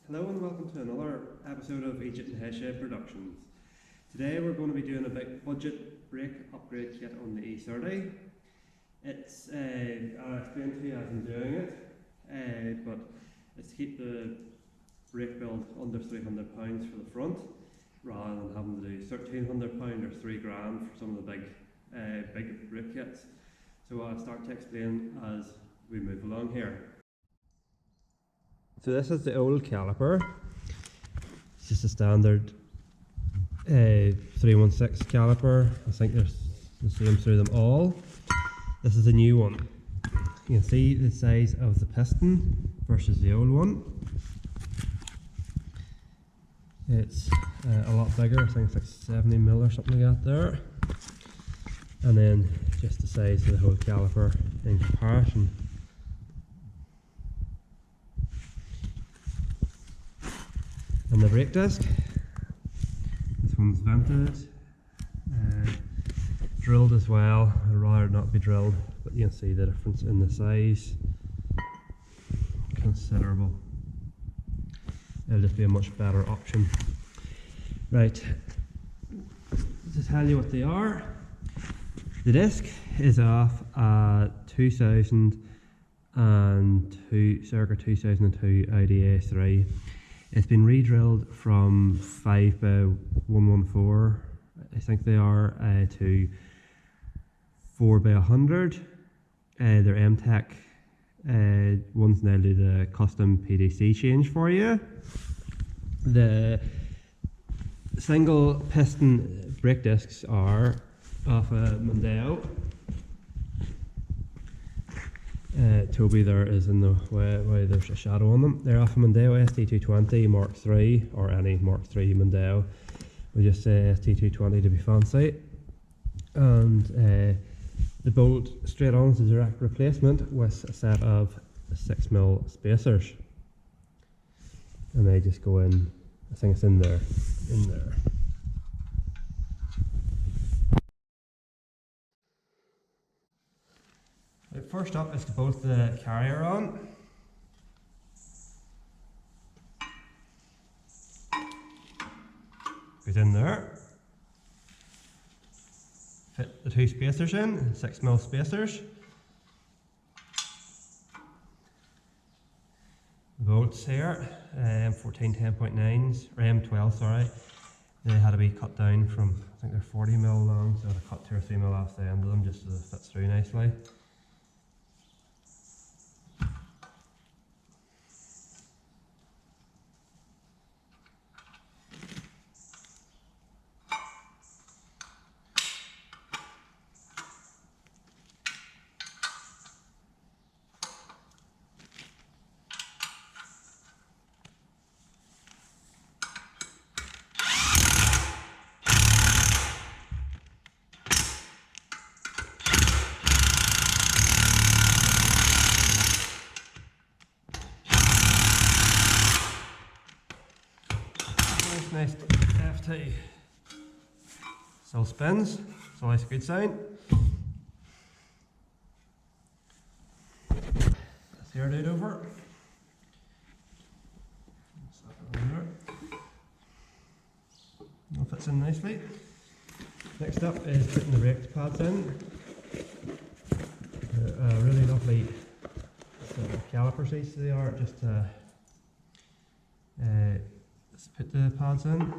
Hello and welcome to another episode of Egypt and Heshe Productions. Today we're going to be doing a big budget brake upgrade kit on the E30. It's, I'll explain to you as I'm doing it, but it's to keep the brake build under £300 for the front, rather than having to do £1,300 or £3,000 for some of the big brake kits. So I'll start to explain as we move along here. So this is the old caliper. It's just a standard 316 caliper. I think there's the same through them all. This is a new one. You can see the size of the piston versus the old one. It's a lot bigger. I think it's like 70mm or something like that there. And then just the size of the whole caliper in comparison. And the brake disc, this one's vented, drilled as well. I'd rather not be drilled, but you can see the difference in the size, considerable. It'll just be a much better option. Right, to tell you what they are, the disc is off a 2002, circa 2002 Audi A3. It's been re-drilled from 5x114, I think they are, to 4x100. They're Mtech. One's now do the custom PDC change for you. The single piston brake discs are off a Mondeo. Toby there is in the way there's a shadow on them. They're off a Mondeo ST220 Mark III, or any Mark III Mondeo. We just say ST220 to be fancy. And the bolt straight on is a direct replacement with a set of 6mm spacers. And they just go in, I think it's in there. First up is to bolt the carrier on. Goes in there. Fit the two spacers in, 6mm spacers. The bolts here, M14 10.9s, or M12 sorry. They had to be cut down from, I think they're 40mm long, so I had to cut 2 or 3mm off the end of them just so they fit through nicely. Nice FT. Still spins, it's always a good sign. That's the air dude over. All fits in nicely. Next up is putting the brake pads in. A really lovely caliper seats they are, just to let's put the pads in.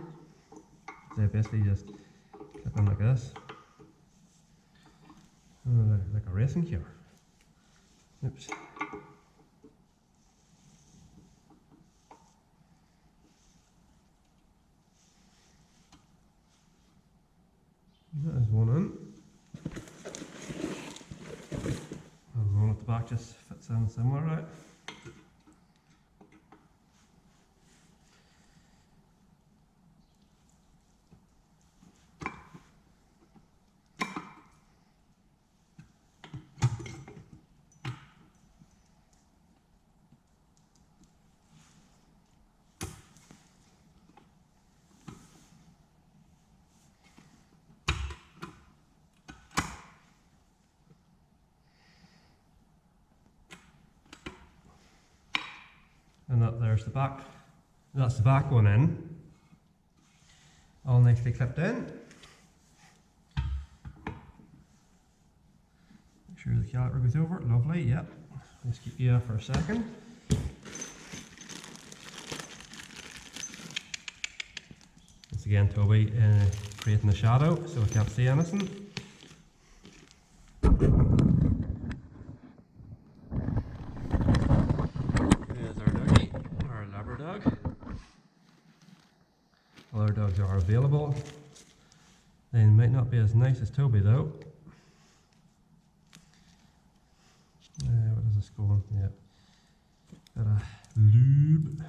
They basically just clip in like this. Oh, like a racing car. Oops. That is one in. And the one at the back just fits in similar, right? And that there's the back That's the back one in, all nicely clipped in. Make sure the caliper goes over it, lovely, yep. Let's keep you off for a second. Once again, Toby creating the shadow so I can't see anything. There's our doggy, our Labrador. Other dogs are available. They might not be as nice as Toby though. What is this going? Yeah. Got a lube.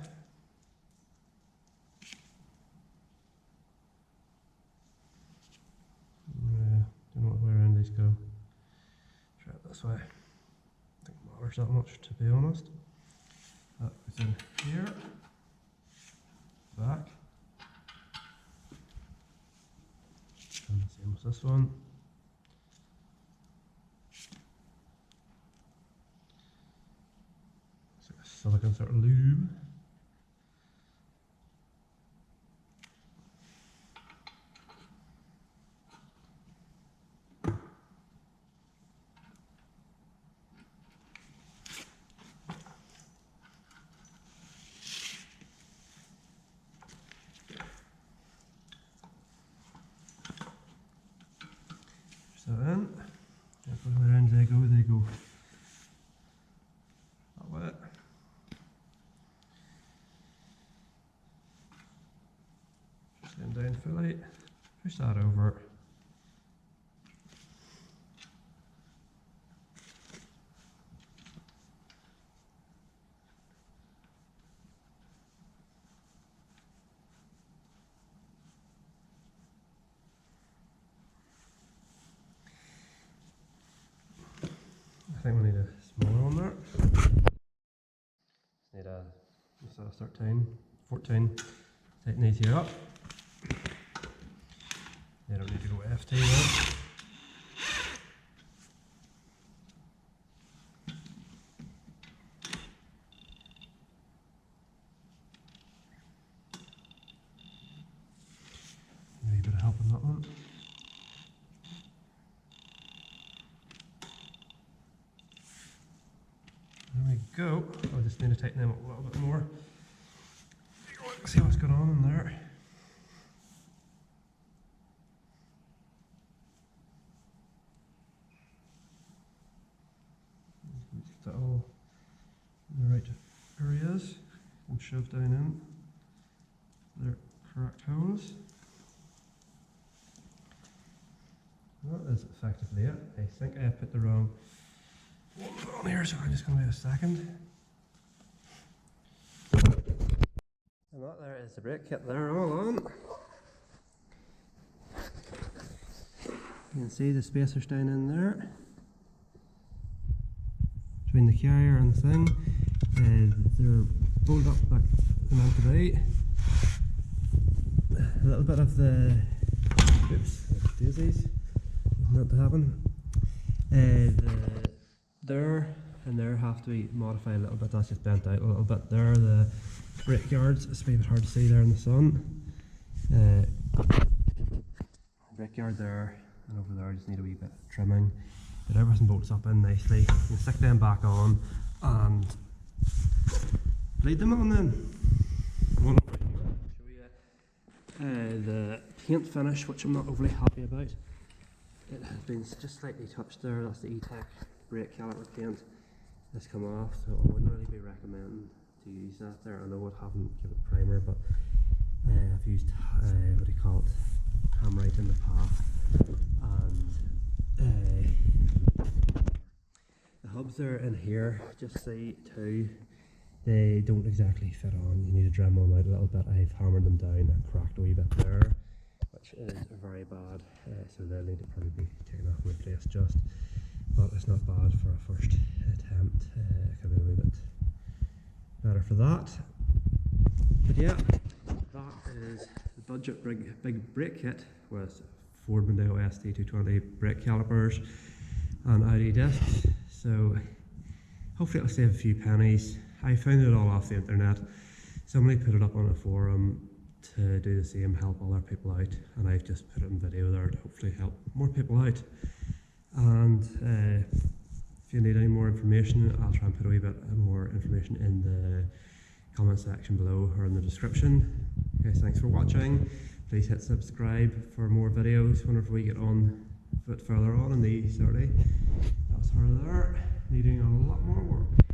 Don't know where around these go. Try it this way. I think it matters that much, to be honest. That goes in here. Back. And the same with this one. It's like a silicone sort of lube. So in, around they go. That way. Just going down fully, push that over. I think we need a smaller one there. Just need a 13, 14. Tighten these here up. They don't need to go FT though. Maybe a bit of help on that one. There we go. I just need to tighten them up a little bit more. See what's going on in there. Get that all in the right areas and shove down in their correct holes. That is effectively it. I think I put the wrong one on here, so I'm just going to wait a second. And that there is the brake kit there, all on. You can see the spacers down in there between the carrier and the thing. They're pulled up like they're meant to be. A little bit of the daisies meant to happen. There and there have to be modified a little bit. That's just bent out a little bit there. The brake guards, it's a wee bit hard to see there in the sun. Brake guard there and over there just need a wee bit of trimming. But everything bolts up in nicely. You can stick them back on and bleed them on then. One over here, show you the paint finish, which I'm not overly happy about. It has been just slightly touched there. That's the Mtech brake caliper paint has come off, so I wouldn't really be recommending to use that there. I know I haven't given it primer, but I've used what do you call it, Hamrite in the past, and the hubs are in here. Just see too, they don't exactly fit on. You need to dremel them out a little bit. I've hammered them down and cracked a wee bit there, which is very bad. So they'll need to probably be taken off and replaced just. But it's not bad for a first attempt. It could be a wee bit better for that. But yeah, that is the budget big brake kit with Ford Mondeo ST220 brake calipers and Audi discs. So hopefully it'll save a few pennies. I found it all off the internet, Somebody put it up on a forum to do the same, help other people out, and I've just put it in video there to hopefully help more people out. And if you need any more information, I'll try and put a wee bit more information in the comment section below or in the description. Okay, thanks for watching. Please hit subscribe for more videos whenever we get on a bit further on in the E30. That's her there, needing a lot more work.